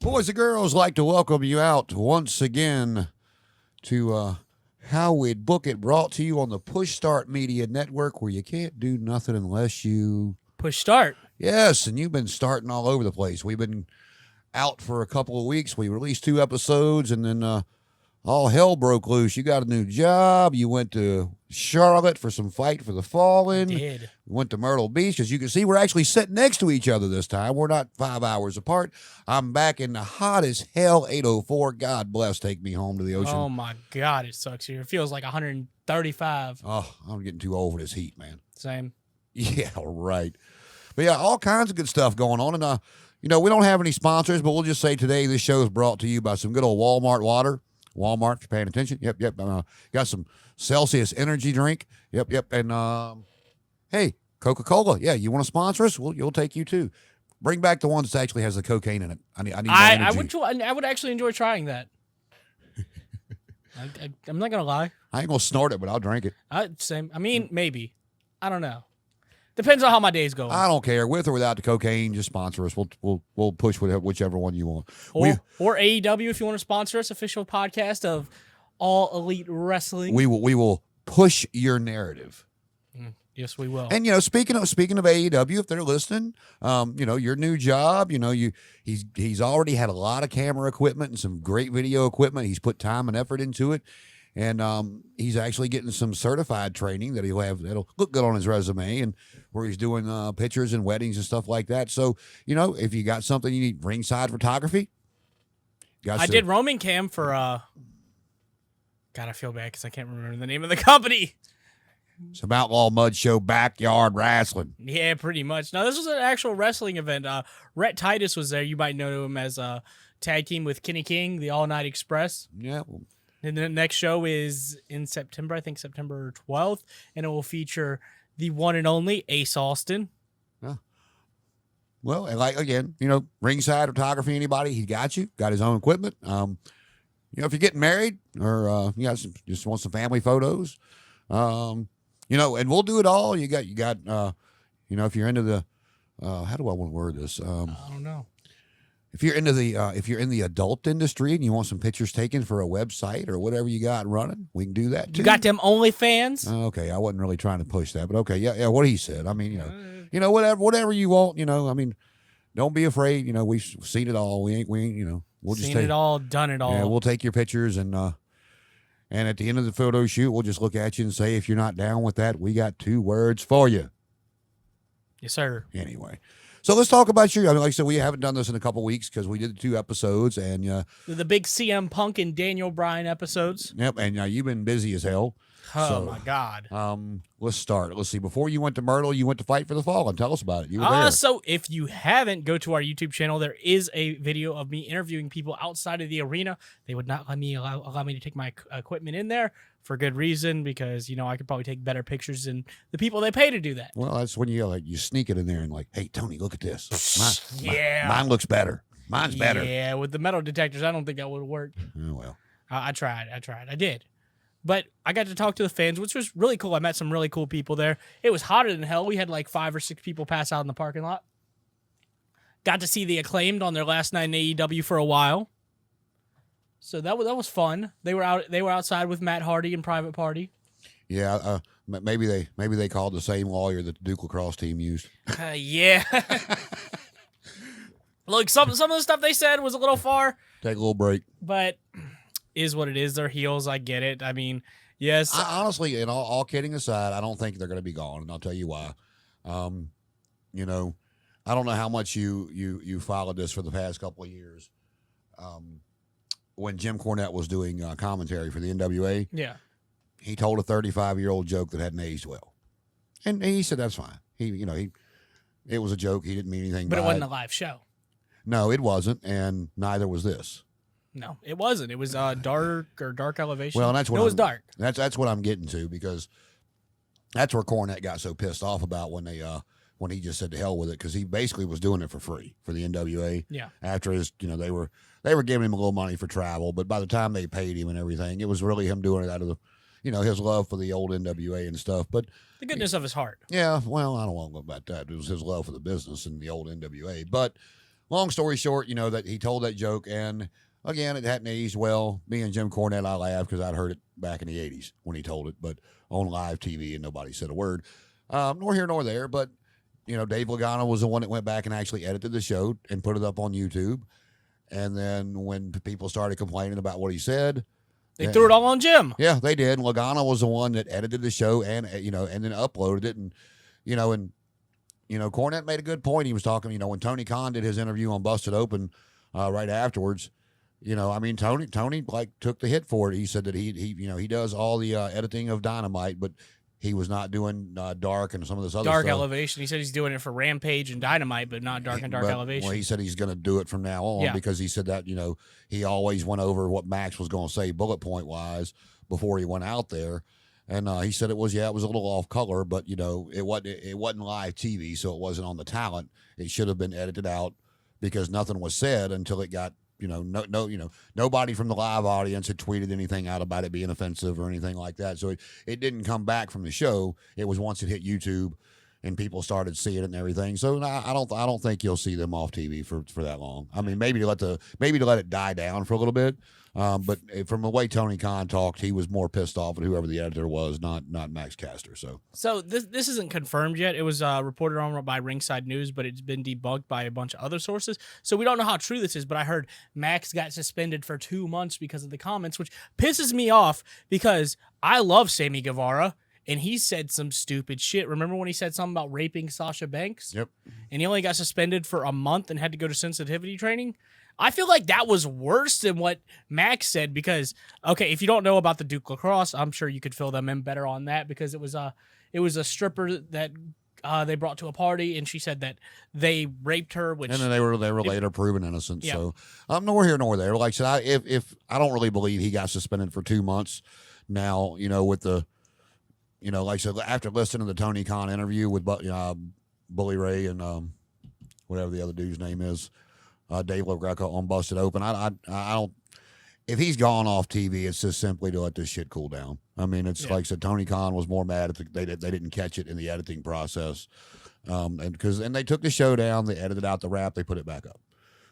Boys and girls, like to welcome you out once again to How We'd Book It, brought to you on the Push Start Media Network, where you can't do nothing unless you push start. Yes, and you've been starting all over the place. We've been out for a couple of weeks. We released 2 episodes, and then all hell broke loose. You got a new job. You went to Charlotte for some Fight for the Fallen. I did. We went to Myrtle Beach. As you can see, we're actually sitting next to each other this time. We're not 5 hours apart. I'm back in the hot as hell 804. God bless. Take me home to the ocean. Oh, my God. It sucks here. It feels like 135. Oh, I'm getting too old for this heat, man. Same. Yeah, right. But yeah, all kinds of good stuff going on. And, we don't have any sponsors, but we'll just say today this show is brought to you by some good old Walmart water. Walmart, if you're paying attention. Yep. Got some Celsius energy drink. Yep. And, hey, Coca-Cola. Yeah, you want to sponsor us? You'll take you too. Bring back the one that actually has the cocaine in it. I need more energy. I would actually enjoy trying that. I'm not going to lie. I ain't going to snort it, but I'll drink it. Same. I mean, maybe. I don't know. Depends on how my day's going. I don't care. With or without the cocaine, just sponsor us. We'll push whichever one you want. Or AEW if you want to sponsor us, official podcast of All Elite Wrestling. We will push your narrative. Yes, we will. And speaking of AEW, if they're listening, your new job, he's already had a lot of camera equipment and some great video equipment. He's put time and effort into it. And he's actually getting some certified training that'll look good on his resume, and where he's doing pictures and weddings and stuff like that. So, if you got something you need, ringside photography. I did roaming cam for, God, I feel bad because I can't remember the name of the company. Some Outlaw Mud Show backyard wrestling. Yeah, pretty much. Now, this was an actual wrestling event. Rhett Titus was there. You might know him as a tag team with Kenny King, the All Night Express. Yeah, and the next show is in September, I think September 12th, and it will feature the one and only Ace Austin. Yeah. Well, and again, ringside photography, anybody, he got you, got his own equipment. If you're getting married or just want some family photos, and we'll do it all. You got, if you're into the, how do I want to word this? I don't know. If you're in the adult industry and you want some pictures taken for a website or whatever you got running, we can do that too. You got them OnlyFans? Okay, I wasn't really trying to push that, but okay, yeah, what he said. I mean, whatever you want, I mean, don't be afraid. We've seen it all. We ain't, we'll just seen it all, done it all. Yeah, we'll take your pictures and at the end of the photo shoot, we'll just look at you and say, if you're not down with that, we got 2 words for you. Yes, sir. Anyway. So let's talk about you. I mean, like I said, we haven't done this in a couple of weeks because we did the 2 episodes and the big CM Punk and Daniel Bryan episodes. Yep, and you've been busy as hell. Oh my God. Let's start. Let's see. Before you went to Myrtle, you went to Fight for the Fallen. Tell us about it. You were there. So if you haven't, go to our YouTube channel. There is a video of me interviewing people outside of the arena. They would not allow me to take my equipment in there for good reason, because I could probably take better pictures than the people they pay to do that. Well, that's when you sneak it in there and hey, Tony, look at this. Mine looks better. Mine's better. Yeah, with the metal detectors, I don't think that would work. Oh well. I tried. I did. But I got to talk to the fans, which was really cool. I met some really cool people there. It was hotter than hell. We had like 5 or 6 people pass out in the parking lot. Got to see the Acclaimed on their last night in AEW for a while. So that was fun. They were outside with Matt Hardy and Private Party. Yeah, maybe they called the same lawyer that the Duke Lacrosse team used. Yeah. Look, some of the stuff they said was a little far. Take a little break. But is what it is. They're heels. I get it. I mean, yes. Honestly, and all kidding aside, I don't think they're going to be gone, and I'll tell you why. I don't know how much you followed this for the past couple of years. When Jim Cornette was doing commentary for the NWA, yeah, he told a 35-year-old joke that hadn't aged well, and he said that's fine. It was a joke. He didn't mean anything. But it wasn't a live show. No, it wasn't, and neither was this. No, it wasn't. It was dark elevation. Well, that's what it was dark. That's what I'm getting to, because that's where Cornette got so pissed off about when he just said to hell with it, because he basically was doing it for free for the NWA. Yeah. After his, they were giving him a little money for travel, but by the time they paid him and everything, it was really him doing it out of the, his love for the old NWA and stuff. But the goodness of his heart. Yeah. Well, I don't want to go about that. It was his love for the business and the old NWA, but. long story short, that he told that joke, and again, it hadn't aged well. Me and Jim Cornette, I laughed because I'd heard it back in the 80s when he told it, but on live TV, and nobody said a word. Nor here nor there, but, Dave Lagana was the one that went back and actually edited the show and put it up on YouTube. And then when people started complaining about what he said, they threw it all on Jim. Yeah, they did. Lagana was the one that edited the show and then uploaded it. And, Cornette made a good point. He was talking, when Tony Khan did his interview on Busted Open right afterwards, Tony like took the hit for it. He said that he does all the editing of Dynamite, but he was not doing Dark and some of this other Dark stuff. Elevation. He said he's doing it for Rampage and Dynamite, but not Dark and Dark Elevation. Well, he said he's going to do it from now on because he said that, he always went over what Max was going to say bullet point wise before he went out there. And he said it was a little off color, but, it wasn't live TV, so it wasn't on the talent. It should have been edited out because nothing was said until it got, nobody from the live audience had tweeted anything out about it being offensive or anything like that. So it didn't come back from the show. It was once it hit YouTube and people started seeing it and everything. So I don't think you'll see them off TV for that long. I mean, maybe to let it die down for a little bit. But from the way Tony Khan talked, he was more pissed off at whoever the editor was, not Max Caster. So this isn't confirmed yet. It was reported on by Ringside News, but it's been debunked by a bunch of other sources. So we don't know how true this is, but I heard Max got suspended for 2 months because of the comments, which pisses me off because I love Sammy Guevara, and he said some stupid shit. Remember when he said something about raping Sasha Banks? Yep. And he only got suspended for a month and had to go to sensitivity training? I feel like that was worse than what Max said because, okay, if you don't know about the Duke Lacrosse, I'm sure you could fill them in better on that because it was a stripper that they brought to a party, and she said that they raped her. And then they were later proven innocent. Yeah. So I'm nor here nor there. Like I said, if I don't really believe he got suspended for 2 months. Now, with the, like I said, after listening to the Tony Khan interview with Bully Ray and whatever the other dude's name is. Dave LaGreca on Busted Open. I don't. If he's gone off TV, it's just simply to let this shit cool down. I mean, it's like I said, Tony Khan was more mad at they didn't catch it in the editing process, and they took the show down, they edited out the rap, they put it back up,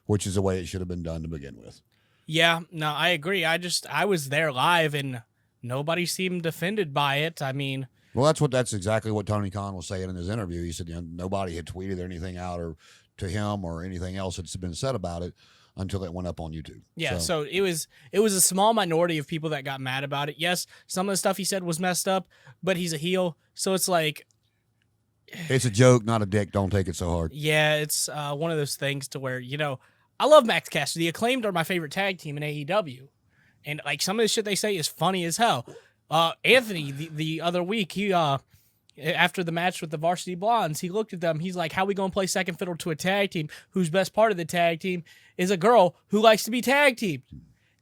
which is the way it should have been done to begin with. Yeah, no, I agree. I was there live and nobody seemed offended by it. I mean, well, that's exactly what Tony Khan was saying in his interview. He said nobody had tweeted anything out or to him or anything else that's been said about it until it went up on YouTube. Yeah, so it was a small minority of people that got mad about it. Yes, some of the stuff he said was messed up, but he's a heel, so it's like it's a joke, not a dick. Don't take it so hard. Yeah, it's one of those things to where, I love Max Caster. The Acclaimed are my favorite tag team in AEW. And like some of the shit they say is funny as hell. Anthony, the other week, he after the match with the Varsity Blondes, he looked at them. He's like, how we going to play second fiddle to a tag team whose best part of the tag team is a girl who likes to be tag teamed?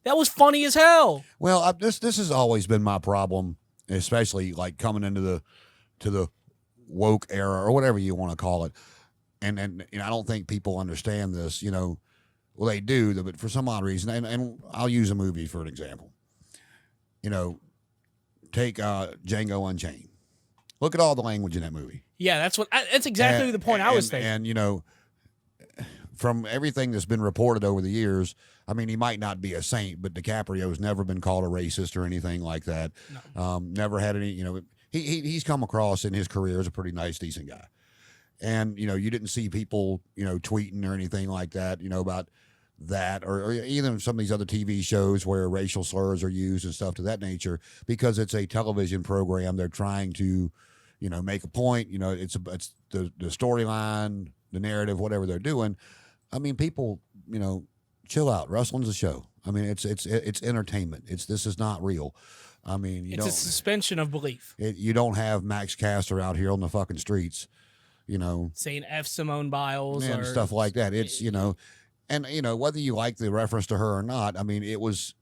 That was funny as hell. Well, this has always been my problem, especially like coming into the woke era or whatever you want to call it. And I don't think people understand this, well, they do, but for some odd reason, and I'll use a movie for an example. Take Django Unchained. Look at all the language in that movie. Yeah, that's exactly the point I was thinking. And, from everything that's been reported over the years, I mean, he might not be a saint, but DiCaprio's never been called a racist or anything like that. No. Never had any, he's come across in his career as a pretty nice, decent guy. And, you didn't see people, tweeting or anything like that, about that or even some of these other TV shows where racial slurs are used and stuff to that nature because it's a television program. They're trying to, make a point, it's the storyline, the narrative, whatever they're doing. I mean, people, chill out. Wrestling's a show. I mean, it's entertainment. This is not real. I mean, it's a suspension of belief. You don't have Max Caster out here on the fucking streets, saying F Simone Biles and or stuff like that. It's, and whether you like the reference to her or not, I mean, it was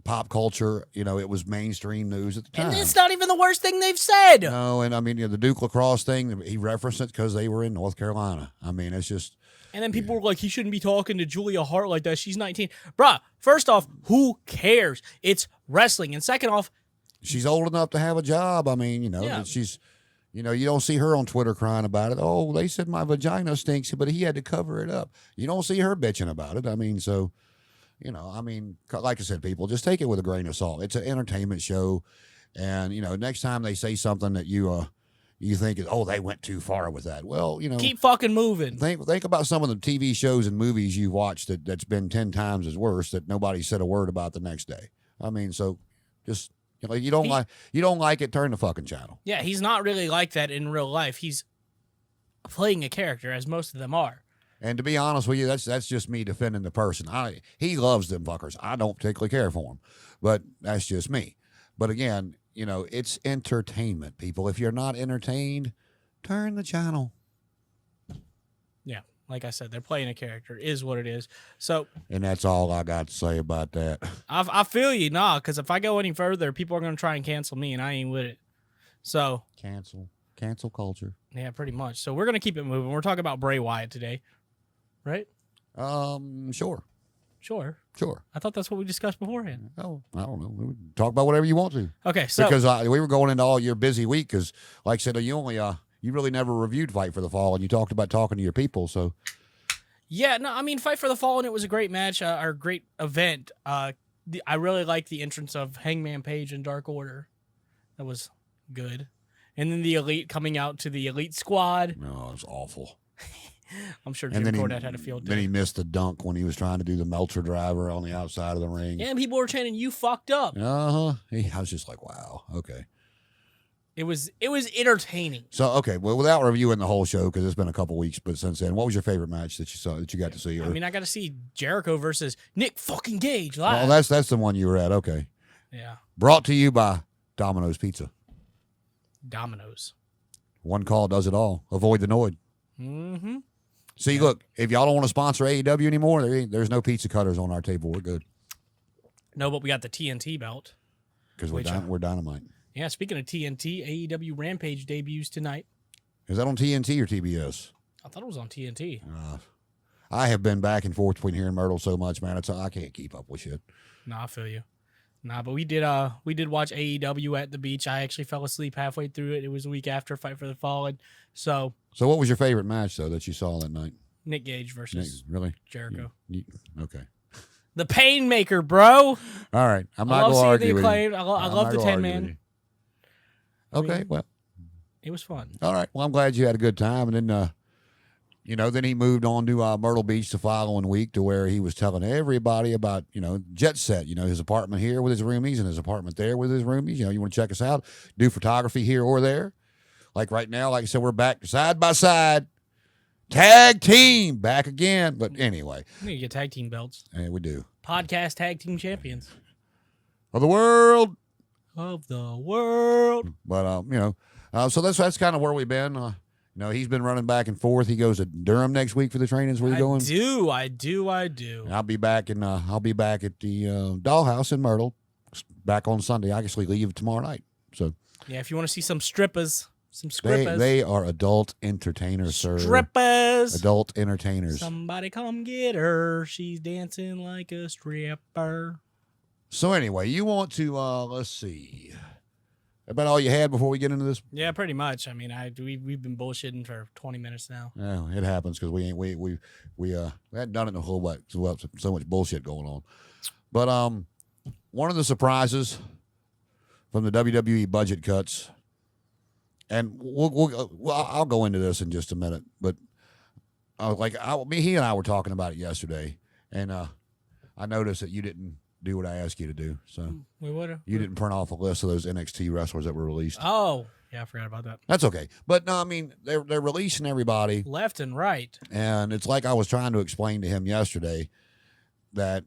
pop culture. It was mainstream news at the time. And it's not even the worst thing they've said. No, and I mean, the Duke Lacrosse thing, he referenced it because they were in North Carolina. I mean, it's just. And then people were like, he shouldn't be talking to Julia Hart like that. She's 19. Bruh, first off, who cares? It's wrestling. And second off, she's old enough to have a job. I mean, she's, You know, you don't see her on Twitter crying about it. Oh, they said my vagina stinks, but he had to cover it up. You don't see her bitching about it. I mean, so, you know, I mean, like I said, people, just take it with a grain of salt. It's an entertainment show. And, you know, next time they say something that you think is, oh, they went too far with that. Well, you know, Keep fucking moving. think about some of the TV shows and movies you've watched that's been 10 times as worse that nobody said a word about the next day. I mean, so just, you know, you don't like it, turn the fucking channel. Yeah, he's not really like that in real life. He's playing a character, as most of them are. And to be honest with you, that's just me defending the person. He loves them fuckers. I don't particularly care for him, but that's just me. But again, you know, it's entertainment, people. If you're not entertained, turn the channel. Yeah, like I said, they're playing a character, is what it is. So, and that's all I got to say about that. I feel you, because if I go any further, people are going to try and cancel me, and I ain't with it. So cancel culture. Yeah, pretty much. So we're going to keep it moving. We're talking about Bray Wyatt today, right? Sure. I thought that's what we discussed beforehand. Oh, I don't know. We would talk about whatever you want to. Okay, so because we were going into all your busy week because, like I said, you really never reviewed Fight for the Fall, and you talked about talking to your people. So, yeah, no, I mean, Fight for the Fallen, it was a great match, or great event. I really liked the entrance of Hangman Page and Dark Order. That was good. And then the Elite coming out to the Elite Squad. No, it was awful. I'm sure Jim Cornette had a field day. Then he missed the dunk when he was trying to do the Meltzer driver on the outside of the ring. Yeah, and people were chanting, "You fucked up." I was just like, wow, okay. It was entertaining. So, okay, well, without reviewing the whole show, because it's been a couple weeks, but since then, what was your favorite match that you saw, that you got to see? I mean, I got to see Jericho versus Nick fucking Gage live. Oh, that's the one you were at, okay. Yeah. Brought to you by Domino's Pizza. Domino's. One call does it all. Avoid the Noid. Mm-hmm. See, look, if y'all don't want to sponsor AEW anymore, there's no pizza cutters on our table. We're good. No, but we got the TNT belt. Because we're dynamite. Yeah, speaking of TNT, AEW Rampage debuts tonight. Is that on TNT or TBS? I thought it was on TNT. I have been back and forth between here and Myrtle so much, man. I can't keep up with shit. Nah, I feel you. Nah, but we did watch AEW at the beach. I actually fell asleep halfway through it. It was a week after Fight for the Fallen. So what was your favorite match, though, that you saw that night? Nick Gage versus really? Jericho. Okay. The Painmaker, bro. All right. I'm not going to argue with you. I love the 10-man. Okay, well. It was fun. All right. Well, I'm glad you had a good time. And then, then he moved on to Myrtle Beach the following week to where he was telling everybody about, Jet Set, his apartment here with his roomies and his apartment there with his roomies. You want to check us out, do photography here or there. Like right now, like I said, we're back side by side. Tag team back again. But anyway. We need to get tag team belts. Yeah, we do. Podcast tag team champions. Of the world. But, so that's kind of where we've been. He's been running back and forth. He goes to Durham next week for the trainings. Where you going? I do. And I'll be back at the Dollhouse in Myrtle. Back on Sunday. I actually leave tomorrow night. So yeah, if you want to see some strippers, they are adult entertainers, sir. Strippers, adult entertainers. Somebody come get her. She's dancing like a stripper. So anyway, you want to let's see. About all you had before we get into this? Yeah, pretty much. I mean, we've been bullshitting for 20 minutes now. Yeah, it happens because we hadn't done it in a whole lot. So much bullshit going on. But one of the surprises from the WWE budget cuts, and I'll go into this in just a minute. But he and I were talking about it yesterday, and I noticed that you didn't do what I asked you to do. So you didn't print off a list of those NXT wrestlers that were released. Oh, yeah, I forgot about that. That's okay. But no, I mean, they're releasing everybody left and right. And it's like I was trying to explain to him yesterday that,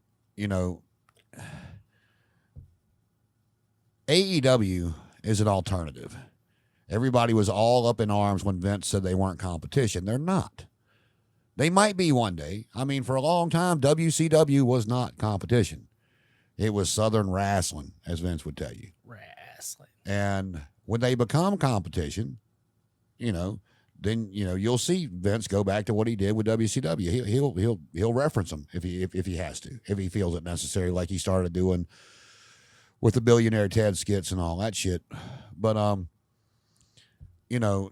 AEW is an alternative. Everybody was all up in arms when Vince said they weren't competition. They're not. They might be one day. I mean, for a long time, WCW was not competition. It was Southern wrestling, as Vince would tell you. Wrestling. And when they become competition, then you'll see Vince go back to what he did with WCW. He'll reference them if he has to, if he feels it necessary, like he started doing with the Billionaire Ted skits and all that shit. But you know,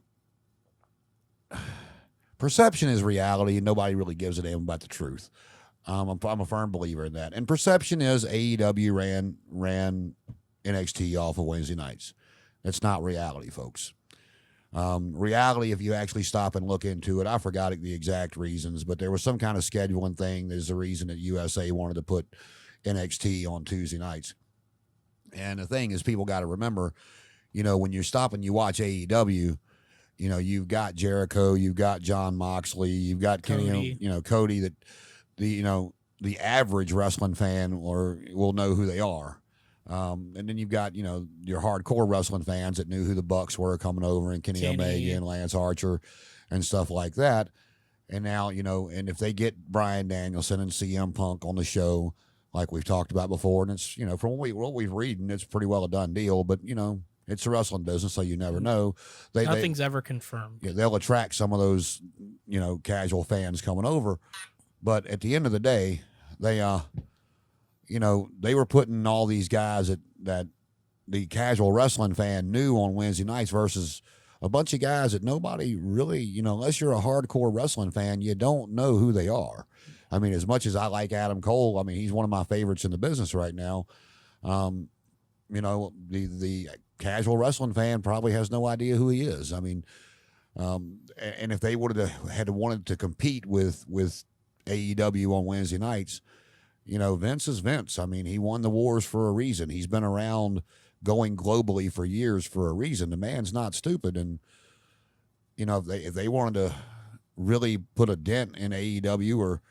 perception is reality, and nobody really gives a damn about the truth. I'm a firm believer in that. And perception is AEW ran NXT off of Wednesday nights. That's not reality, folks. Reality, if you actually stop and look into it, I forgot the exact reasons, but there was some kind of scheduling thing. There's a reason that USA wanted to put NXT on Tuesday nights. And the thing is, people got to remember, when you stop and you watch AEW, you've got Jericho, you've got John Moxley, you've got Kenny, Cody, that the average wrestling fan will know who they are. And then you've got, your hardcore wrestling fans that knew who the Bucks were coming over, and Kenny Omega and Lance Archer and stuff like that. And now, and if they get Bryan Danielson and CM Punk on the show, like we've talked about before, and it's, from what we've read, it's pretty well a done deal, but, it's a wrestling business, so you never know. Nothing's ever confirmed. Yeah, they'll attract some of those, casual fans coming over. But at the end of the day, they were putting all these guys that the casual wrestling fan knew on Wednesday nights versus a bunch of guys that nobody really, unless you're a hardcore wrestling fan, you don't know who they are. I mean, as much as I like Adam Cole, I mean, he's one of my favorites in the business right now. The casual wrestling fan probably has no idea who he is. I mean, and if they would have had wanted to compete with AEW on Wednesday nights, Vince is Vince. I mean, he won the wars for a reason. He's been around going globally for years for a reason. The man's not stupid. And, if they wanted to really put a dent in AEW, or,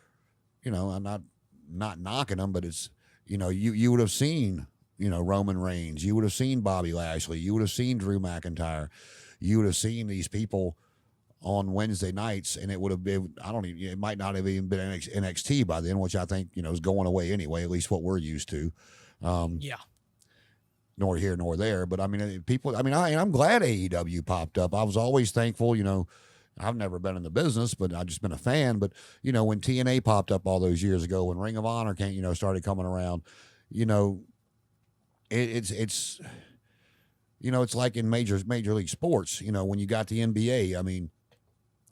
I'm not knocking them, but it's, you would have seen, Roman Reigns, you would have seen Bobby Lashley, you would have seen Drew McIntyre, you would have seen these people on Wednesday nights, and it would have been, it might not have even been NXT by then, which I think, is going away anyway, at least what we're used to. Yeah. Nor here nor there. But I'm glad AEW popped up. I was always thankful, I've never been in the business, but I've just been a fan. But, when TNA popped up all those years ago, when Ring of Honor started coming around, it's like in major league sports, when you got the NBA, I mean,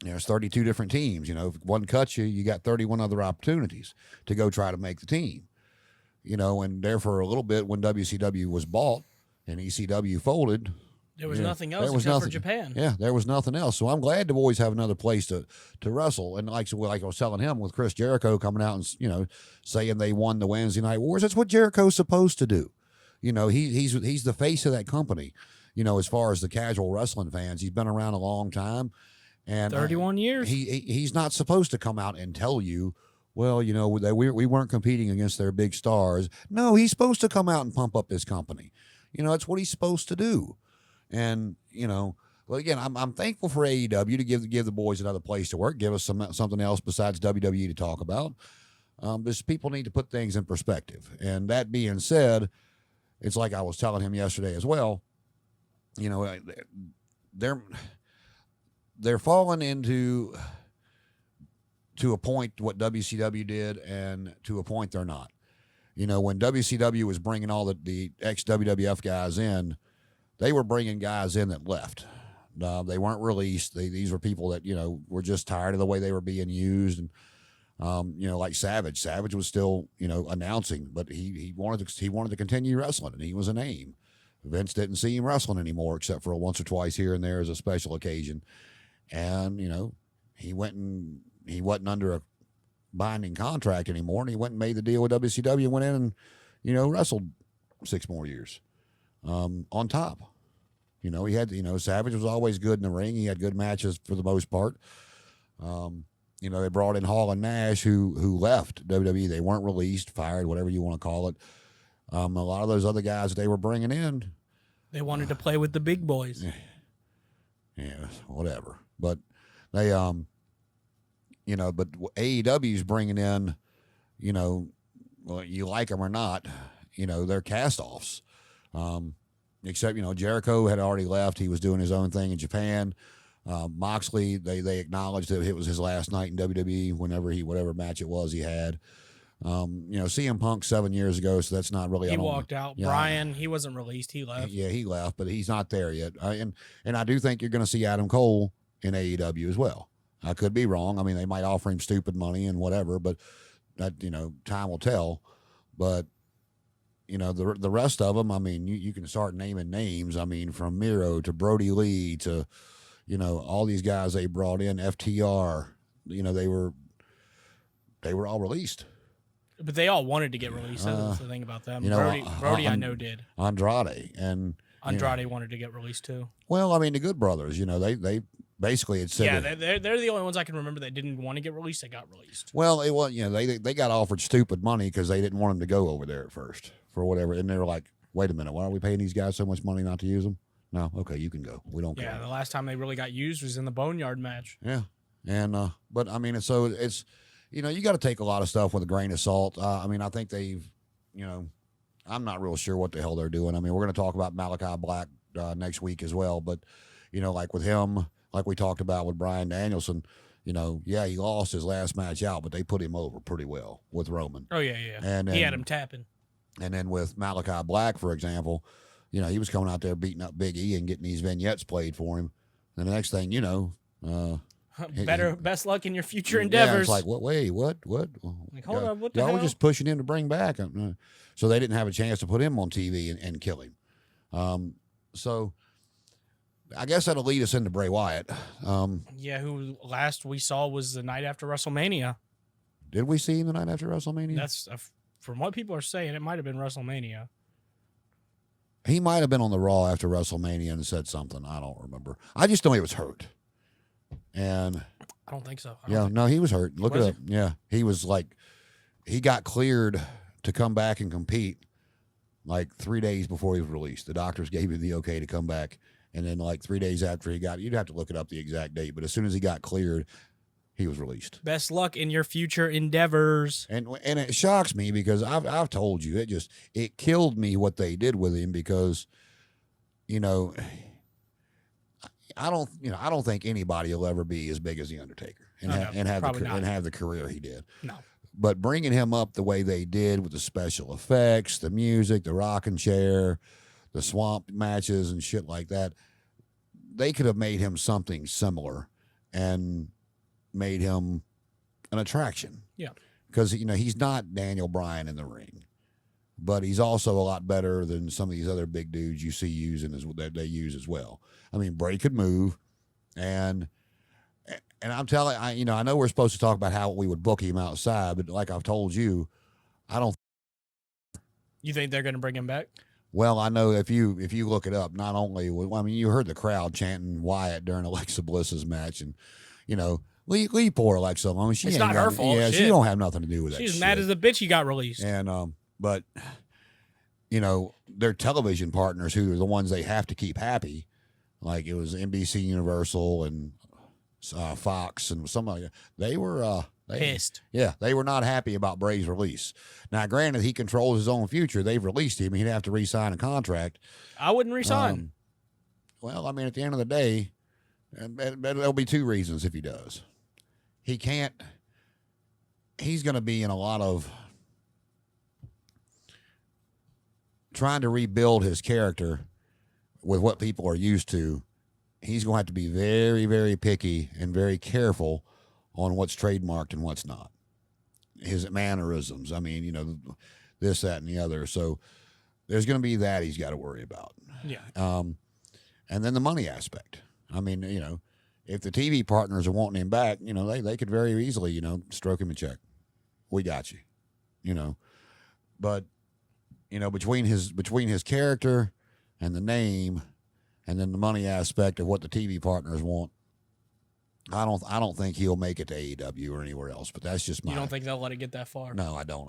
there's 32 different teams. If one cuts you, you got 31 other opportunities to go try to make the team. And there for a little bit, when WCW was bought and ECW folded, there was nothing else except for Japan. Yeah, there was nothing else. So I'm glad to always have another place to wrestle. And like I was telling him, with Chris Jericho coming out and saying they won the Wednesday Night Wars, that's what Jericho's supposed to do. He's the face of that company. As far as the casual wrestling fans, he's been around a long time, and 31 years. He's not supposed to come out and tell you, well, we weren't competing against their big stars. No, he's supposed to come out and pump up his company. That's what he's supposed to do. And well, again, I'm thankful for AEW to give the boys another place to work, give us something else besides WWE to talk about. Just people need to put things in perspective. And that being said, it's like I was telling him yesterday as well. They're falling into to a point what WCW did, and to a point they're not. When WCW was bringing all the ex-WWF guys in, they were bringing guys in that left. They weren't released. These were people that, were just tired of the way they were being used. And, like Savage. Savage was still, announcing, but he wanted to continue wrestling, and he was a name. Vince didn't see him wrestling anymore, except for once or twice here and there as a special occasion. And, he wasn't under a binding contract anymore, and he went and made the deal with WCW and went in and, wrestled 6 more years. On top, he had, Savage was always good in the ring. He had good matches for the most part. They brought in Hall and Nash, who left WWE. They weren't released, fired, whatever you want to call it. A lot of those other guys that they were bringing in, they wanted to play with the big boys. Yeah, whatever. But they, but AEW's bringing in, well, you like them or not, they're cast-offs. Except, Jericho had already left. He was doing his own thing in Japan. Moxley, they acknowledged that it was his last night in WWE whatever match it was he had. CM Punk 7 years ago, so that's not really. He walked out. Yeah, Brian, he wasn't released. He left. Yeah, he left, but he's not there yet. And I do think you're going to see Adam Cole in AEW as well. I could be wrong. I mean, they might offer him stupid money and whatever, but that time will tell. But the rest of them, I mean, you can start naming names. I mean, from Miro to Brody Lee to all these guys they brought in, FTR. They were all released. But they all wanted to get released. That's the thing about them. Brody, I know did. Andrade wanted to get released too. Well, I mean, the Good Brothers, they basically had said. Yeah, they're the only ones I can remember that didn't want to get released. They got released. Well, it was they got offered stupid money because they didn't want them to go over there at first for whatever, and they were like, "Wait a minute, why are we paying these guys so much money not to use them?" No, okay, you can go. We don't care. Yeah, the last time they really got used was in the Boneyard match. Yeah, and but I mean, so it's. You got to take a lot of stuff with a grain of salt. I mean, I think they've, I'm not real sure what the hell they're doing. I mean, we're going to talk about Malachi Black next week as well. But, like with him, like we talked about with Bryan Danielson, he lost his last match out, but they put him over pretty well with Roman. Oh, yeah. And he had him tapping. And then with Malachi Black, for example, he was coming out there beating up Big E and getting these vignettes played for him. And the next thing best luck in your future endeavors. Yeah, it's like, what? Wait, what? Like, hold on, what the hell? Y'all were just pushing him to bring back. So they didn't have a chance to put him on TV and kill him. So I guess that'll lead us into Bray Wyatt. Who last we saw was the night after WrestleMania. Did we see him the night after WrestleMania? That's from what people are saying. It might have been WrestleMania. He might have been on the Raw after WrestleMania and said something. I don't remember. I just know he was hurt. And I don't think so. No, he was hurt. Look it up. Yeah, he was he got cleared to come back and compete 3 days before he was released. The doctors gave him the okay to come back, and then 3 days after you'd have to look it up the exact date, but as soon as he got cleared, he was released. Best luck in your future endeavors. And it shocks me because I've told you it killed me what they did with him because I don't think anybody will ever be as big as the Undertaker and have the career he did. No. But bringing him up the way they did with the special effects, the music, the rocking chair, the swamp matches and shit like that, they could have made him something similar and made him an attraction. Yeah. Because he's not Daniel Bryan in the ring, but he's also a lot better than some of these other big dudes you see that they use as well. I mean, Bray could move, and I'm telling I know we're supposed to talk about how we would book him outside, but like I've told you, I don't. You think they're going to bring him back? Well, I know if you look it up, not only you heard the crowd chanting Wyatt during Alexa Bliss's match, and leave poor Alexa alone. It's not her fault. Yeah, she don't have nothing to do with that. She's mad as a bitch he got released. And but their television partners, who are the ones they have to keep happy. Like it was NBC Universal and Fox and somebody. They were pissed. Yeah, they were not happy about Bray's release. Now, granted, he controls his own future. They've released him. He'd have to re-sign a contract. I wouldn't re-sign. Well, I mean, at the end of the day, there'll be two reasons if he does. He can't. He's going to be in a lot of trying to rebuild his character with what people are used to. He's going to have to be very, very picky and very careful on what's trademarked and what's not. His mannerisms. I mean, this, that, and the other. So there's going to be that he's got to worry about. Yeah. And then the money aspect. I mean, if the TV partners are wanting him back, they could very easily, stroke him a check. We got you, But, between his character and the name, and then the money aspect of what the TV partners want, I don't think he'll make it to AEW or anywhere else. But that's just my. You don't think they'll let it get that far? No, I don't.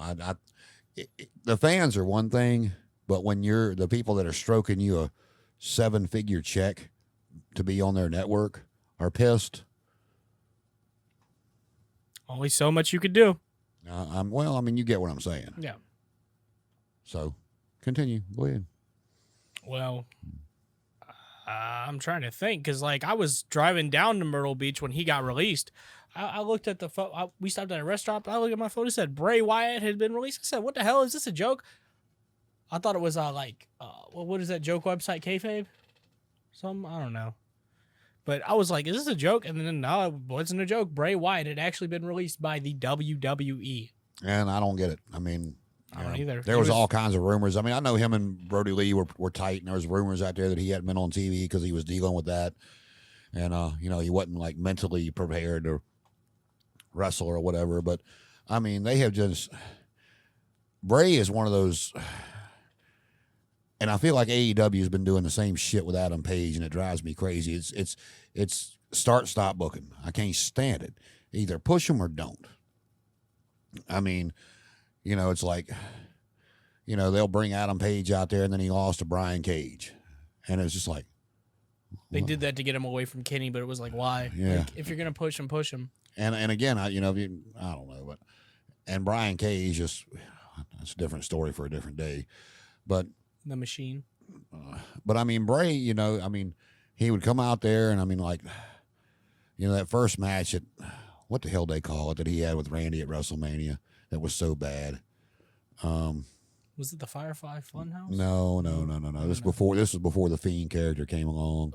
The fans are one thing, but when you're the people that are stroking you a 7-figure check to be on their network are pissed. Only so much you could do. You get what I'm saying. Yeah. So, continue. Go ahead. Well, I'm trying to think because, I was driving down to Myrtle Beach when he got released. I looked at the phone. We stopped at a restaurant. I looked at my phone. It said Bray Wyatt had been released. I said, "What the hell is this? A joke?" I thought it was what is that joke website? Kayfabe? Some I don't know. But I was like, "Is this a joke?" And then no, it wasn't a joke. Bray Wyatt had actually been released by the WWE. And I don't get it. I mean, I don't either. There was all kinds of rumors. I mean, I know him and Brody Lee were tight, and there was rumors out there that he hadn't been on TV because he was dealing with that, and he wasn't like mentally prepared to wrestle or whatever. But I mean, they have just Bray is one of those, and I feel like AEW has been doing the same shit with Adam Page, and it drives me crazy. It's start stop booking. I can't stand it. Either push them or don't. I mean, it's like, they'll bring Adam Page out there, and then he lost to Brian Cage, and it's just like they did that to get him away from Kenny, but it was like, why? Yeah. Like, if you're gonna push him, push him. And again, I don't know, but and Brian Cage that's a different story for a different day, but The Machine. But I mean, Bray, he would come out there, and I mean, like, that first match at what the hell they call it that he had with Randy at WrestleMania that was so bad. Was it the Firefly Funhouse? No. This was before the Fiend character came along.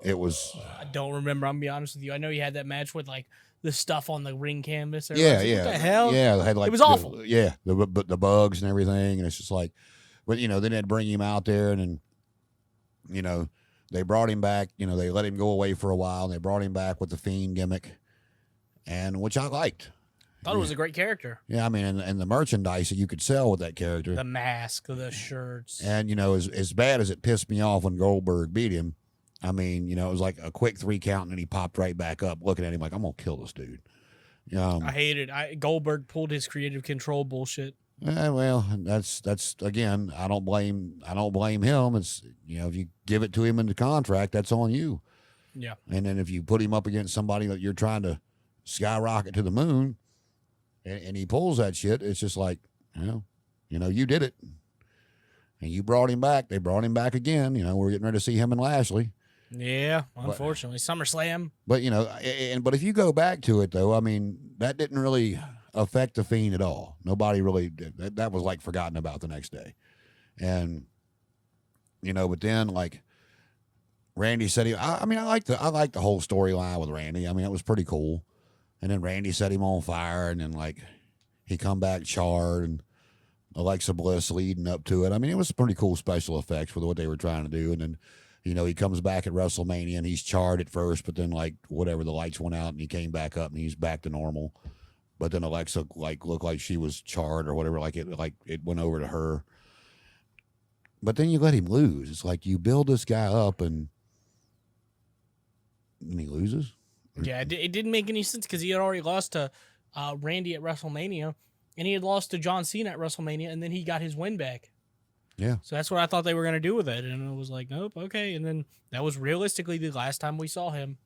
It was. I don't remember. I'm gonna be honest with you. I know he had that match with like the stuff on the ring canvas. Yeah. What the hell? Yeah, they had like it was awful. The bugs and everything, and it's just like, but then they'd bring him out there, and then, they brought him back. They let him go away for a while, and they brought him back with the Fiend gimmick, and which I liked. Thought it was a great character. Yeah, I mean, and the merchandise that you could sell with that character, the mask, the shirts, and as bad as it pissed me off when Goldberg beat him. I mean, it was like a quick 3 count, and then he popped right back up, looking at him like, "I'm gonna kill this dude." I hated. Goldberg pulled his creative control bullshit. Well, that's again. I don't blame him. It's if you give it to him in the contract, that's on you. Yeah. And then if you put him up against somebody that you're trying to skyrocket to the moon, and he pulls that shit, it's just like, you did it, and you brought him back. They brought him back again. We're getting ready to see him and Lashley. Yeah, unfortunately, SummerSlam. But but if you go back to it though, I mean, that didn't really affect the Fiend at all. Nobody really did. That was like forgotten about the next day, and but then like Randy said I like the whole storyline with Randy. I mean, it was pretty cool. And then Randy set him on fire, and then like he come back charred, and Alexa Bliss leading up to it. I mean, it was pretty cool special effects for what they were trying to do. And then he comes back at WrestleMania, and he's charred at first, but then like whatever, the lights went out, and he came back up, and he's back to normal. But then Alexa like looked like she was charred or whatever, like it went over to her. But then you let him lose. It's like you build this guy up, and he loses. Yeah, it didn't make any sense because he had already lost to Randy at WrestleMania, and he had lost to John Cena at WrestleMania, and then he got his win back. Yeah. So that's what I thought they were going to do with it, and it was like, nope, okay. And then that was realistically the last time we saw him.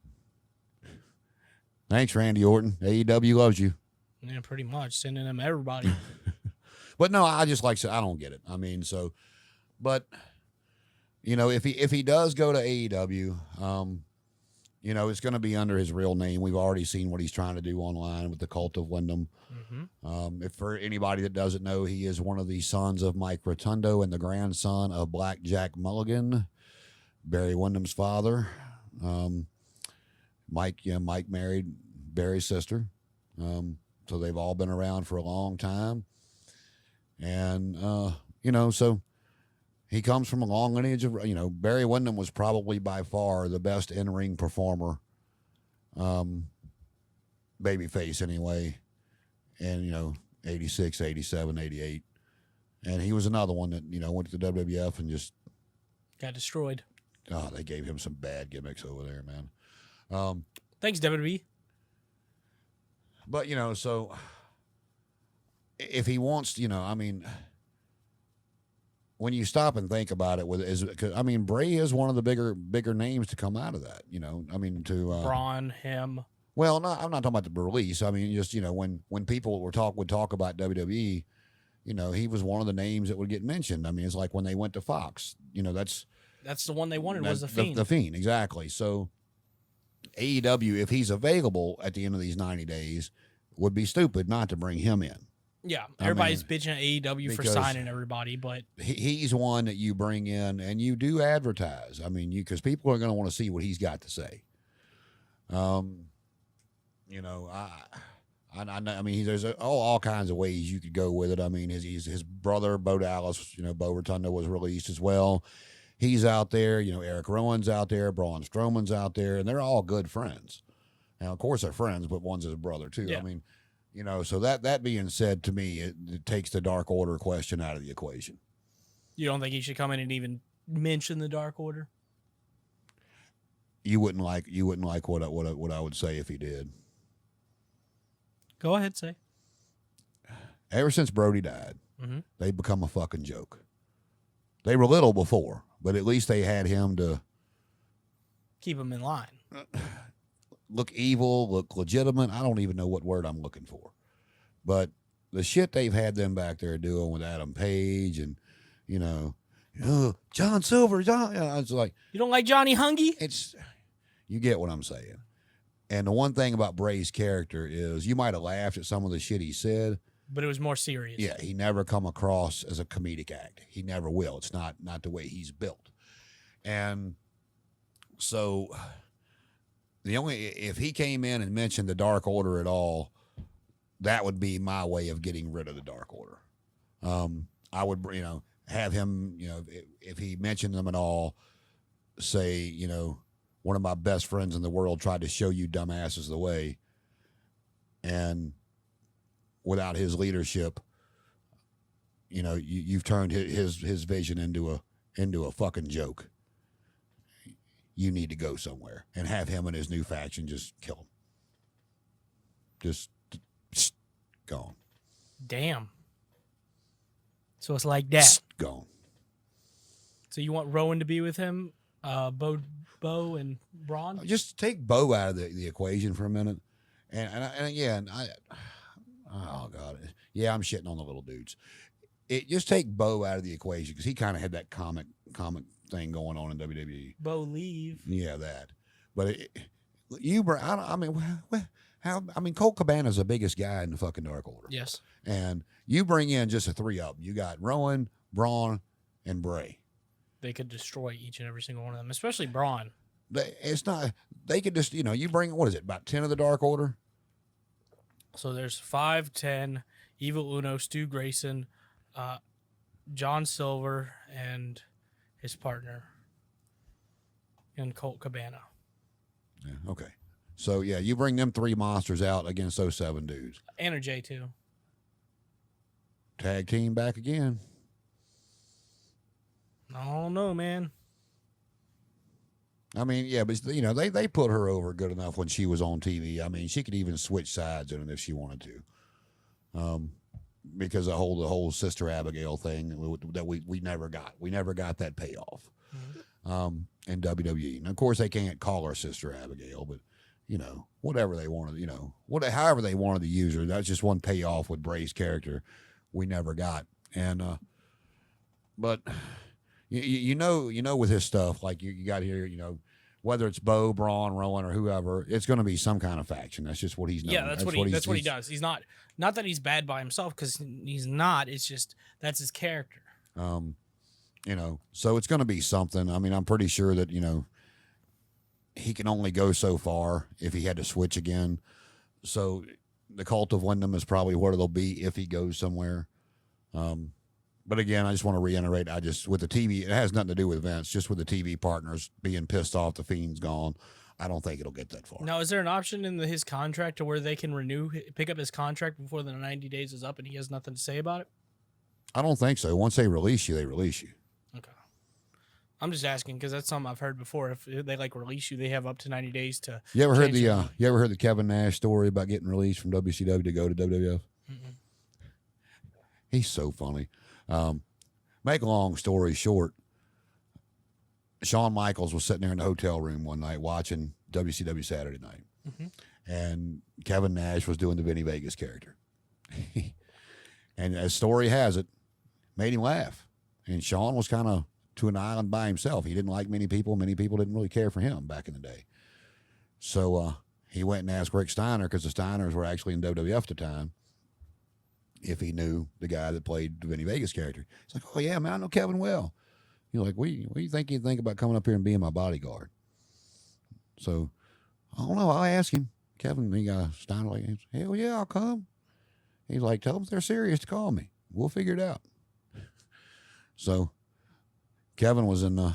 Thanks, Randy Orton. AEW loves you. Yeah, pretty much. Sending him everybody. But no, I just I don't get it. I mean, so, but, if he does go to AEW, it's going to be under his real name. We've already seen what he's trying to do online with the Cult of Wyndham. Mm-hmm. If for anybody that doesn't know, he is one of the sons of Mike Rotundo and the grandson of Black Jack Mulligan, Barry Windham's father. Mike married Barry's sister. So they've all been around for a long time. And, so he comes from a long lineage of, Barry Windham was probably by far the best in-ring performer, babyface anyway, and, 86, 87, 88. And he was another one that, went to the WWF and just got destroyed. Oh, they gave him some bad gimmicks over there, man. Thanks, WWE. But, so if he wants, when you stop and think about it, Bray is one of the bigger names to come out of that, Braun, him. Well, I'm not talking about the release. I mean, just, when people would talk about WWE, he was one of the names that would get mentioned. I mean, it's like when they went to Fox, that's the one they wanted was the Fiend. The Fiend, exactly. So, AEW, if he's available at the end of these 90 days, would be stupid not to bring him in. Yeah, everybody's bitching at AEW for because signing everybody, but he's one that you bring in and you do advertise. I mean, because people are going to want to see what he's got to say. You know, I mean, there's all kinds of ways you could go with it. I mean, his brother, Bo Dallas, you know, Bo Rotunda was released as well. He's out there. You know, Eric Rowan's out there. Braun Strowman's out there. And they're all good friends. Now, of course, they're friends, but one's his brother, too. Yeah. I mean, you know, so that being said, to me, it takes the Dark Order question out of the equation. you don't think he should come in and even mention the Dark Order? You wouldn't like what I would say if he did. Go ahead, say. Ever since Brody died, Mm-hmm. they've become a fucking joke. They were little before, but at least they had him to Keep him in line. look evil, look legitimate. I don't even know what word I'm looking for. But the shit they've had them back there doing with Adam Page and, you know, John Silver, it's like, You don't like Johnny Hungy? You get what I'm saying. And the one thing about Bray's character is you might have laughed at some of the shit he said, But it was more serious. yeah, he never come across as a comedic act. He never will. It's not the way he's built. And so if he came in and mentioned the Dark Order at all, that would be my way of getting rid of the Dark Order. I would, you know, have him, you know, if he mentioned them at all, say, you know, one of my best friends in the world tried to show you dumbasses the way, and without his leadership, you know, you've turned his vision into a fucking joke. You need to go somewhere, and have him and his new faction just kill him. Just gone. Damn. So it's like that. Gone. So you want Rowan to be with him, Bo and Braun? Just take Bo out of the equation for a minute, and again, oh god, yeah, I'm shitting on the little dudes. Just take Bo out of the equation because he kind of had that comic thing going on in WWE. Bo leave. Yeah, that. But I mean, Colt Cabana's the biggest guy in the fucking Dark Order. Yes. And you bring in just the three of them. You got Rowan, Braun, and Bray. They could destroy each and every single one of them, especially Braun. They could just, you know, you bring, what is it, about 10 of the Dark Order? So there's 5, 10, Evil Uno, Stu Grayson, John Silver, and his partner, and Colt Cabana. Yeah, okay. So, yeah, you bring them 3 monsters out against those 7 dudes. And a J2. Tag team back again. I don't know, man. I mean, yeah, but, you know, they put her over good enough when she was on TV. I mean, she could even switch sides in it if she wanted to. Because the whole Sister Abigail thing that we never got. We never got that payoff in WWE. And, of course, they can't call her Sister Abigail, but, you know, whatever they wanted, you know, however they wanted to use her. That's just one payoff with Bray's character we never got. And, but... You know, with his stuff, like you got here, you know, whether it's Bo, Braun, Rowan, or whoever, it's going to be some kind of faction. That's just what he's known. Yeah, that's what he does. He's not that he's bad by himself, because he's not. It's just that's his character. You know, so it's going to be something. I mean, I'm pretty sure that, you know, he can only go so far if he had to switch again. So the Cult of Wyndham is probably what it'll be if he goes somewhere. But again, I just want to reiterate, with the TV, it has nothing to do with Vince, just with the TV partners being pissed off the Fiend's gone, I don't think it'll get that far. Now, is there an option in his contract to where they can pick up his contract before the 90 days is up and he has nothing to say about it? I don't think so. Once they release you, they release you. Okay. I'm just asking because that's something I've heard before. If they release you, they have up to 90 days to. You ever heard the Kevin Nash story about getting released from WCW to go to WWF? Mm-mm. He's so funny. Make a long story short, Shawn Michaels was sitting there in the hotel room one night watching WCW Saturday Night, and Kevin Nash was doing the Vinny Vegas character. And as story has it, made him laugh. And Shawn was kind of to an island by himself. He didn't like many people. Many people didn't really care for him back in the day. So he went and asked Rick Steiner, because the Steiners were actually in WWF at the time, if he knew the guy that played the Vinny Vegas character. He's like, oh, yeah, man, I know Kevin well. He's like, what do you think he'd think about coming up here and being my bodyguard? So, I don't know. I'll ask him. Kevin, he got Steiner like, hell yeah, I'll come. He's like, tell them if they're serious to call me. We'll figure it out. So, Kevin was in,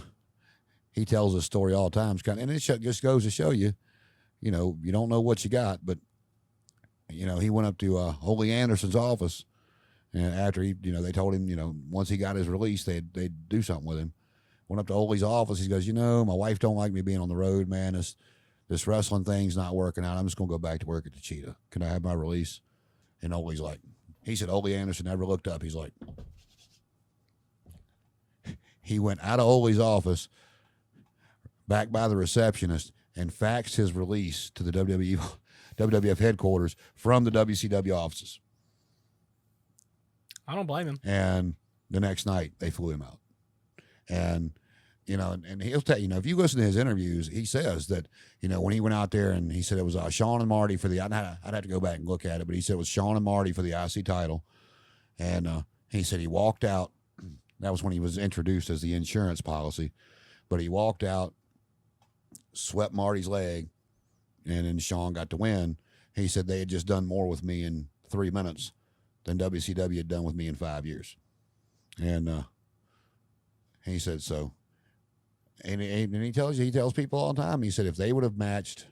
he tells this story all the time. And it just goes to show you, you know, you don't know what you got. But, you know, he went up to Ole Anderson's office. And after he, you know, they told him, you know, once he got his release, they'd do something with him. Went up to Ole's office. He goes, you know, my wife don't like me being on the road, man. This wrestling thing's not working out. I'm just going to go back to work at the Cheetah. Can I have my release? And Ole's like, he said, Ole Anderson never looked up. He's like, he went out of Ole's office, back by the receptionist, and faxed his release to the WWF headquarters from the WCW offices. I don't blame him. And the next night, they flew him out. And, you know, and he'll tell you know, if you listen to his interviews, he says that, you know, when he went out there and he said it was Sean and Marty for the, I'd have to go back and look at it, but he said it was Sean and Marty for the IC title. And he said he walked out. That was when he was introduced as the insurance policy. But he walked out, swept Marty's leg, and then Sean got to win. He said they had just done more with me in 3 minutes than WCW had done with me in 5 years. And he said so. And he tells people all the time, he said if they would have matched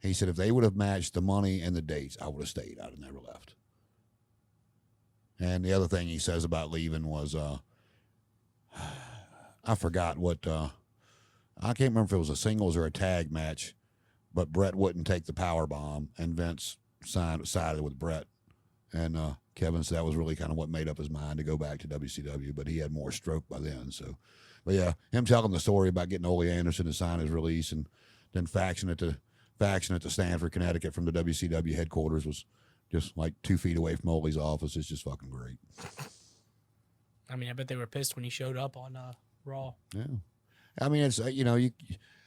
the money and the dates, I would have stayed. I'd have never left. And the other thing he says about leaving was, I forgot what, I can't remember if it was a singles or a tag match, but Brett wouldn't take the power bomb, and Vince sided with Brett. And Kevin said that was really kind of what made up his mind to go back to WCW, but he had more stroke by then. So, but yeah, him telling the story about getting Ole Anderson to sign his release and then faxing it to Stamford, Connecticut from the WCW headquarters was just like 2 feet away from Ole's office. It's just fucking great. I mean, I bet they were pissed when he showed up on Raw. Yeah. I mean, it's, you know, you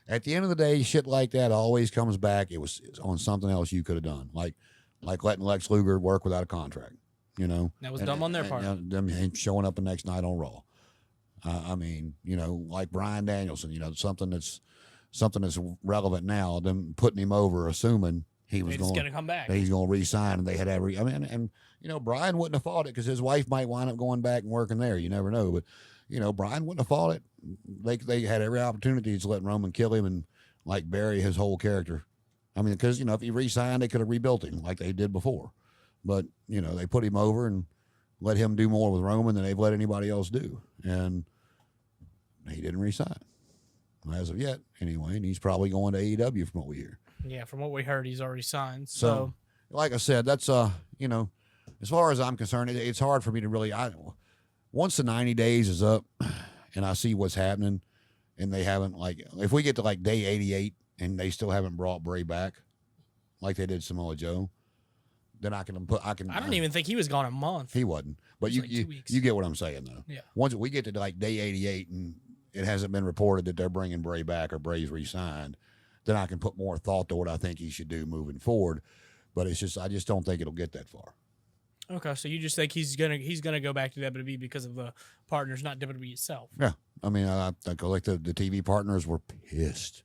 at the end of the day, shit like that always comes back. It's on something else you could have done. Like letting Lex Luger work without a contract, you know. That was dumb on their part. Them showing up the next night on Raw. I mean, you know, like Bryan Danielson, you know, something that's relevant now, them putting him over, assuming he was going to come back. He's going to re-sign, and they had every, I mean, and, you know, Bryan wouldn't have fought it because his wife might wind up going back and working there. You never know. But, you know, Bryan wouldn't have fought it. They had every opportunity to let Roman kill him and, like, bury his whole character. I mean, because, you know, if he re-signed, they could have rebuilt him like they did before. But, you know, they put him over and let him do more with Roman than they've let anybody else do. And he didn't re-sign. As of yet, anyway. And he's probably going to AEW from what we hear. Yeah, from what we heard, he's already signed. So like I said, that's, you know, as far as I'm concerned, it's hard for me to really, once the 90 days is up and I see what's happening and they haven't, like, if we get to like day 88 and they still haven't brought Bray back like they did Samoa Joe, then I don't even think he was gone a month. He wasn't. But you get what I'm saying, though. Yeah. Once we get to like day 88 and it hasn't been reported that they're bringing Bray back or Bray's re-signed, then I can put more thought to what I think he should do moving forward. But it's just, I just don't think it'll get that far. Okay, so you just think he's gonna go back to WWE because of the partners, not WWE itself. Yeah, I mean, I think like the TV partners were pissed.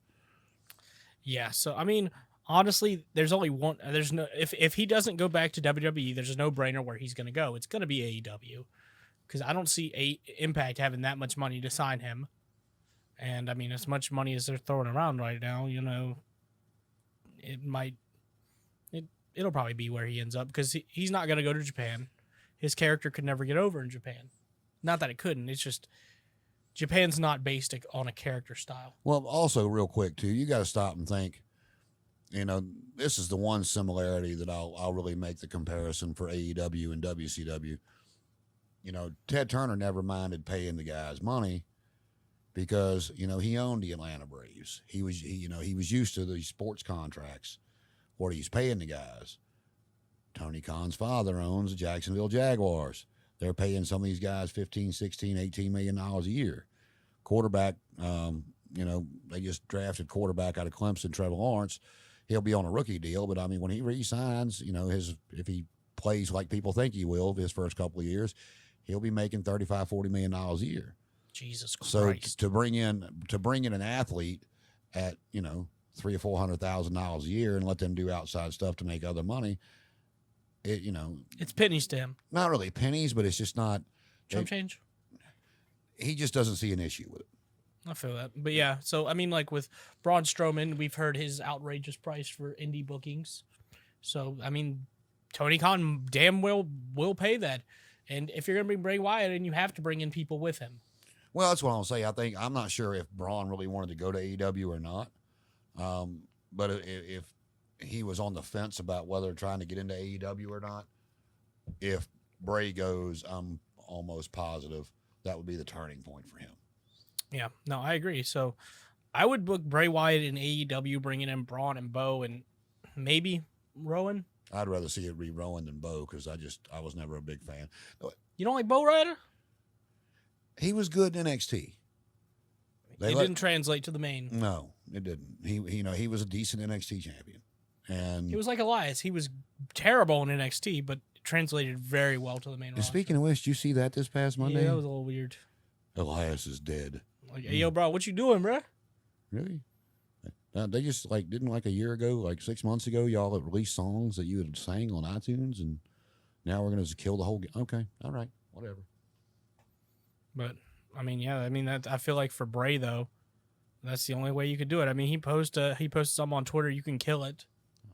Yeah, so I mean, honestly, there's only one. There's no if he doesn't go back to WWE, there's a no-brainer where he's gonna go. It's gonna be AEW because I don't see Impact having that much money to sign him. And I mean, as much money as they're throwing around right now, you know, it'll probably be where he ends up because he's not going to go to Japan. His character could never get over in Japan. Not that it couldn't. It's just Japan's not based on a character style. Well, also real quick too, you got to stop and think. You know, this is the one similarity that I'll really make the comparison for AEW and WCW. You know, Ted Turner never minded paying the guys money because, you know, he owned the Atlanta Braves. He was used to these sports contracts. What he's paying the guys. Tony Khan's father owns the Jacksonville Jaguars. They're paying some of these guys $15, $16, $18 million a year. Quarterback, you know, they just drafted quarterback out of Clemson, Trevor Lawrence. he'll be on a rookie deal. But I mean, when he re-signs, if he plays like people think he will his first couple of years, he'll be making $35-40 million a year. Jesus Christ! So to bring in an athlete at $300,000 or $400,000 a year and let them do outside stuff to make other money, it's pennies to him. Not really pennies, but it's just not chump change. He just doesn't see an issue with it. I feel that, but yeah. So I mean, like with Braun Strowman, we've heard his outrageous price for indie bookings. So I mean, Tony Khan damn well will pay that. And if you're gonna bring Bray Wyatt in, you have to bring in people with him. Well, that's what I'll say. I'm not sure if Braun really wanted to go to AEW or not. But if he was on the fence about whether trying to get into AEW or not, if Bray goes, I'm almost positive that would be the turning point for him. Yeah, no, I agree. So I would book Bray Wyatt in AEW, bringing in Braun and Bo and maybe Rowan. I'd rather see it be Rowan than Bo because I was never a big fan. You don't like Bo Ryder? He was good in NXT. It didn't translate to the main. No, it didn't. He was a decent NXT champion, and he was like Elias. He was terrible in NXT, but translated very well to the main. And speaking of which, did you see that this past Monday? Yeah, that was a little weird. Elias is dead. Like, hey, yo, bro, what you doing, bro? Really? They just didn't a year ago, 6 months ago, y'all had released songs that you had sang on iTunes, and now we're gonna just kill the whole game. Okay, all right, whatever. But I mean, yeah, I feel like for Bray though, that's the only way you could do it. I mean, he posted something on Twitter. You can kill it.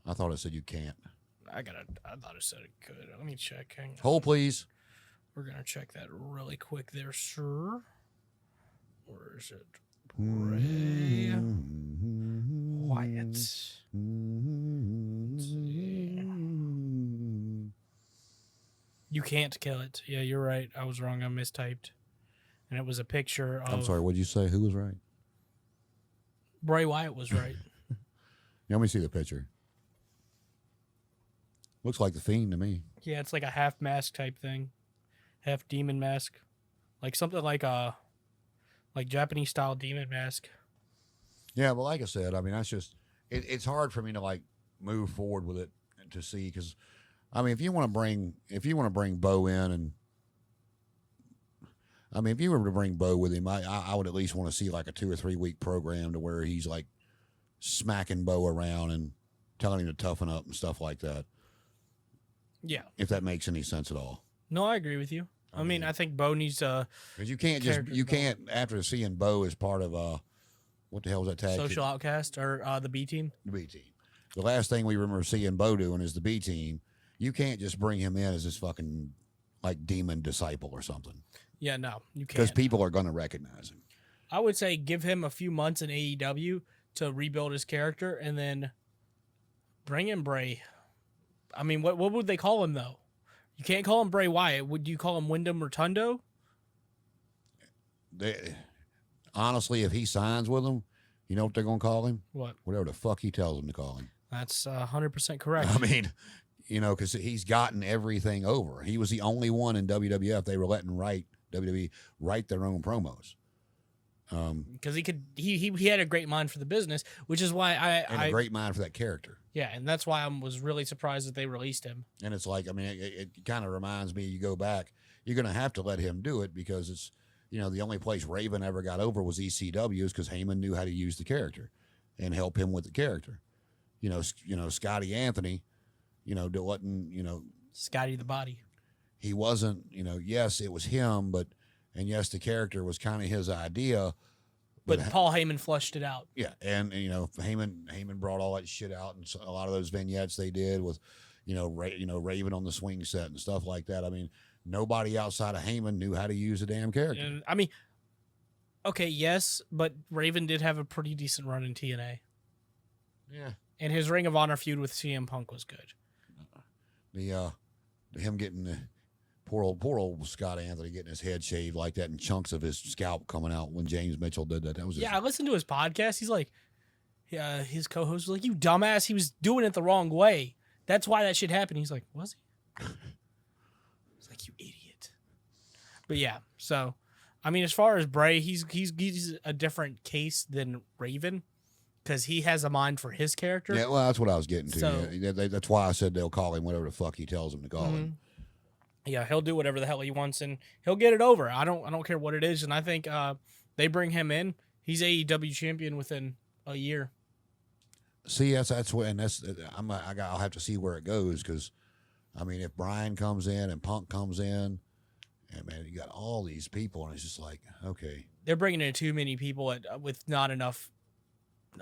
I thought it said you can't. I thought it said it could. Let me check. Hang on. Hold, please. We're gonna check that really quick there, sir. Where is it? Bray Wyatt. You can't kill it. Yeah, you're right. I was wrong. I mistyped. And it was a picture of... I'm sorry, what did you say? Who was right? Bray Wyatt was right. Let me see the picture. Looks like the Fiend to me. Yeah, it's like a half mask type thing. Half demon mask. Like something like a... like Japanese style demon mask. Yeah, but like I said, I mean, that's just... It's hard for me to, move forward with it to see, because... I mean, if you want to bring Bo in, and I mean, if you were to bring Bo with him, I would at least want to see a 2 or 3 week program to where he's smacking Bo around and telling him to toughen up and stuff like that. Yeah, if that makes any sense at all. No, I agree with you. I mean, I think Bo needs to, because you can't after seeing Bo as part of what the hell was that tag? Social Outcast or the B Team. The B Team. The last thing we remember seeing Bo doing is the B Team. You can't just bring him in as this fucking demon disciple or something. Yeah, no, you can't. Because people are going to recognize him. I would say give him a few months in AEW to rebuild his character, and then bring in Bray. I mean, what would they call him though? You can't call him Bray Wyatt. Would you call him Wyndham Rotundo? Honestly, if he signs with them, you know what they're going to call him? What? Whatever the fuck he tells them to call him. That's 100% correct. I mean, because he's gotten everything over. He was the only one in WWF they were letting WWE write their own promos. Because he had a great mind for the business, which is why a great mind for that character. Yeah, and that's why I was really surprised that they released him. And it's it kind of reminds me, you go back, you're going to have to let him do it, because it's, the only place Raven ever got over was ECW, is because Heyman knew how to use the character and help him with the character. Scotty Anthony, wasn't, Scotty the Body. He wasn't, yes, it was him, and yes, the character was kind of his idea. But Paul Heyman flushed it out. Yeah, and Heyman brought all that shit out, and a lot of those vignettes they did with, Raven on the swing set and stuff like that. I mean, nobody outside of Heyman knew how to use a damn character. And, I mean, okay, yes, but Raven did have a pretty decent run in TNA. Yeah, and his Ring of Honor feud with CM Punk was good. Him getting the poor old Scott Anthony getting his head shaved like that and chunks of his scalp coming out when James Mitchell did that. That was I listened to his podcast. He's like, his co-host was like, "You dumbass, he was doing it the wrong way. That's why that shit happened." He's like, "Was he?" He's like, "You idiot." But yeah, so I mean, as far as Bray, he's a different case than Raven. because he has a mind for his character. Yeah, well, that's what I was getting to. So- Yeah, that's why I said they'll call him whatever the fuck he tells them to call him. Yeah, he'll do whatever the hell he wants, and he'll get it over. I don't care what it is, and I think they bring him in. He's AEW champion within a year. See, that's what, and that's I'll have to see where it goes because, I mean, if Brian comes in and Punk comes in, and man, you got all these people, and it's just like, okay, They're bringing in too many people with not enough.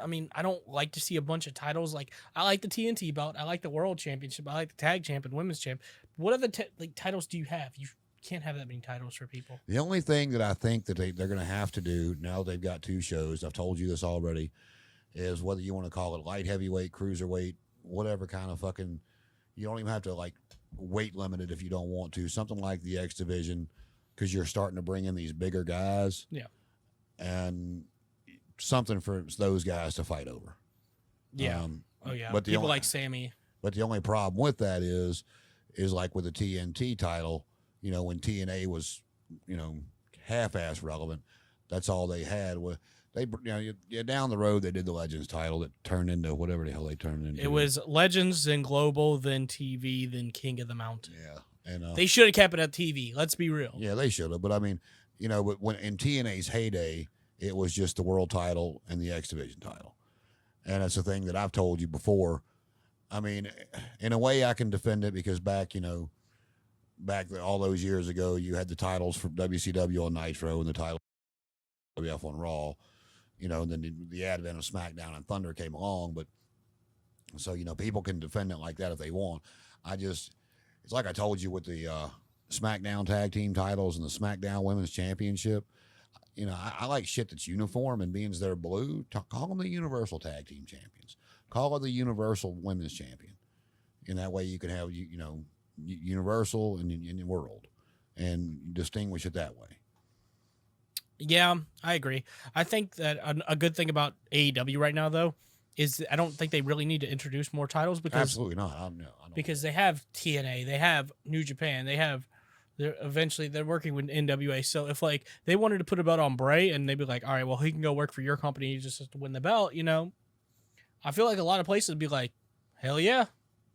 I mean, I don't like to see a bunch of titles. Like, I like the TNT belt. I like the World Championship. I like the Tag Champ and Women's Champ. What other titles do you have? You can't have that many titles for people. The only thing that I think that they're going to have to do now they've got 2 shows, I've told you this already, is whether you want to call it light heavyweight, cruiserweight, whatever kind of fucking, you don't even have to like weight limit it if you don't want to. Something like the X Division, because you're starting to bring in these bigger guys. Yeah. And something for those guys to fight over. Yeah. Yeah. But People like Sammy. But the only problem with that is like with the TNT title, you know, when TNA was, you know, half-ass relevant, that's all they had. They, you know, down the road they did the Legends title that turned into whatever the hell they turned into. It was Legends, then Global, then TV, then King of the Mountain. Yeah, and they should have kept it at TV. Let's be real. Yeah, they should have. But I mean, you know, but when in TNA's heyday, it was just the world title and the X Division title, and that's the thing that I've told you before. I mean, in a way, I can defend it because back all those years ago, you had the titles for WCW on Nitro and the title WF on Raw, you know, and then the advent of SmackDown and Thunder came along. But so, you know, people can defend it like that if they want. It's like I told you with the SmackDown tag team titles and the SmackDown Women's Championship. You know, I like shit that's uniform, and being they're blue, call them the Universal Tag Team Champions. Call it the Universal Women's Champion. And that way you can have, you know, Universal and World and distinguish it that way. Yeah, I agree. I think that a good thing about AEW right now, though, is I don't think they really need to introduce more titles because absolutely not. I don't because they have TNA, they have New Japan, they're working with NWA. So if like they wanted to put a belt on Bray and they'd be like, all right, well he can go work for your company, he just has to win the belt, you know. I feel like a lot of places would be like, hell yeah.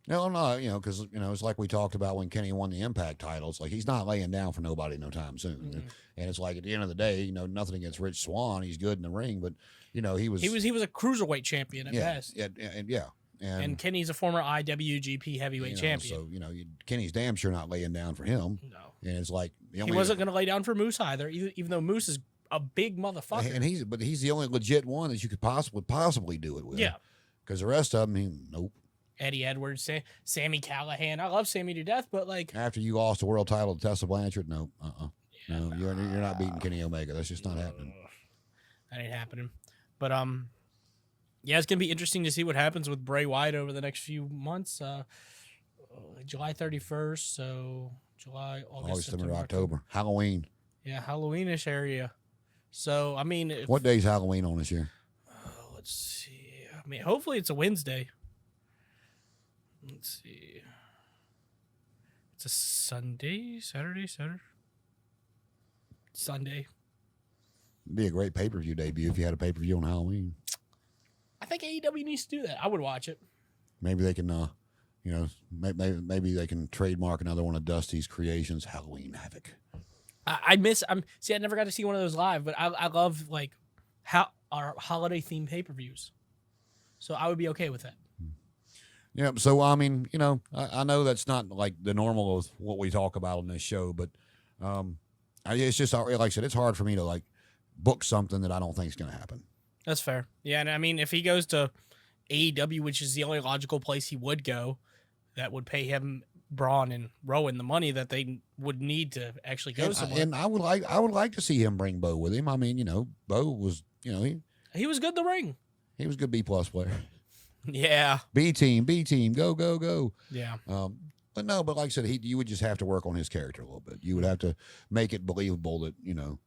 No, you know, because, you know, it's like we talked about when Kenny won the Impact title. It's like he's not laying down for nobody no time soon. Mm-hmm. And it's like at the end of the day, you know, nothing against Rich Swann. He's good in the ring, but, you know, he was a cruiserweight champion at best. Yeah. And Kenny's a former IWGP heavyweight champion. So, you know, Kenny's damn sure not laying down for him. No. And it's like he wasn't going to lay down for Moose either, even though Moose is a big motherfucker. And he's the only legit one that you could possibly do it with. Yeah. Because the rest of them, nope. Eddie Edwards, Sammy Callahan. I love Sammy to death, but like after you lost the world title to Tessa Blanchard, no, you're not beating Kenny Omega. That's just not happening. That ain't happening. But yeah, it's gonna be interesting to see what happens with Bray Wyatt over the next few months. July 31st, so July, August, September, October, Halloween. Yeah, Halloweenish area. So I mean, what day's Halloween on this year? Let's see. I mean, hopefully it's a Wednesday. Let's see. It's a Sunday. Sunday. It'd be a great pay-per-view debut if you had a pay-per-view on Halloween. I think AEW needs to do that. I would watch it. Maybe they can, you know, maybe they can trademark another one of Dusty's creations, Halloween Havoc. I never got to see one of those live, but I love like how our holiday themed pay-per-views. So I would be okay with that. Yeah, so I mean, you know, I know that's not like the normal of what we talk about on this show, but it's just like I said, it's hard for me to like book something that I don't think is going to happen. That's fair. Yeah, and I mean, if he goes to AEW, which is the only logical place he would go, that would pay him, Braun and Rowan, the money that they would need to actually go somewhere. And I would like to see him bring Bo with him. I mean, you know, Bo was, you know, he was good in the ring. He was a good B+ player. Yeah. B team, go. Yeah. But like I said, you would just have to work on his character a little bit. You would have to make it believable that, you know,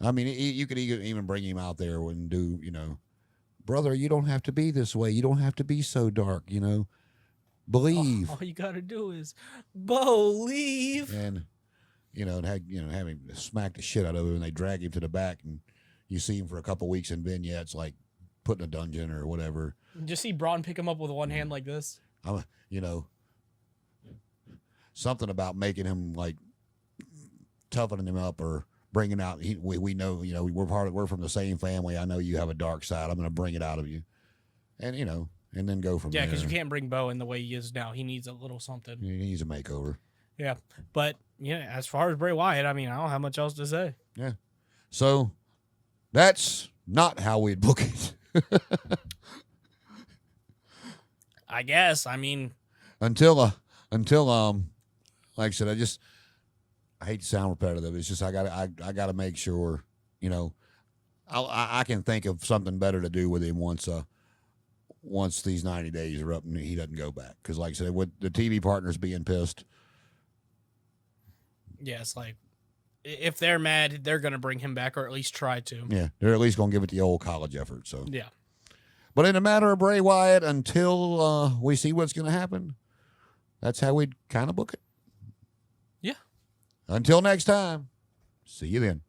I mean, you could even bring him out there and do, you know, brother, you don't have to be this way. You don't have to be so dark, you know, believe. All you got to do is believe. And, you know, have him smack the shit out of him and they drag him to the back and you see him for a couple weeks in vignettes like put in a dungeon or whatever. Just see Braun pick him up with one hand like this. You know, something about making him like toughening him up or bringing out. We know, you know, we're from the same family. I know you have a dark side. I'm going to bring it out of you, and you know, and then go from there. Yeah, because you can't bring Bo in the way he is now. He needs a little something. He needs a makeover. Yeah, but yeah, as far as Bray Wyatt, I mean, I don't have much else to say. Yeah, so that's not how we'd book it. I guess. I mean, until like I said, I hate to sound repetitive. It's just I gotta make sure, you know, I can think of something better to do with him once these 90 days are up and he doesn't go back. Because like I said, with the TV partners being pissed. Yeah, it's like if they're mad, they're gonna bring him back or at least try to. Yeah, they're at least gonna give it the old college effort. So yeah. But in the matter of Bray Wyatt, until we see what's going to happen, that's how we'd kind of book it. Yeah. Until next time, see you then.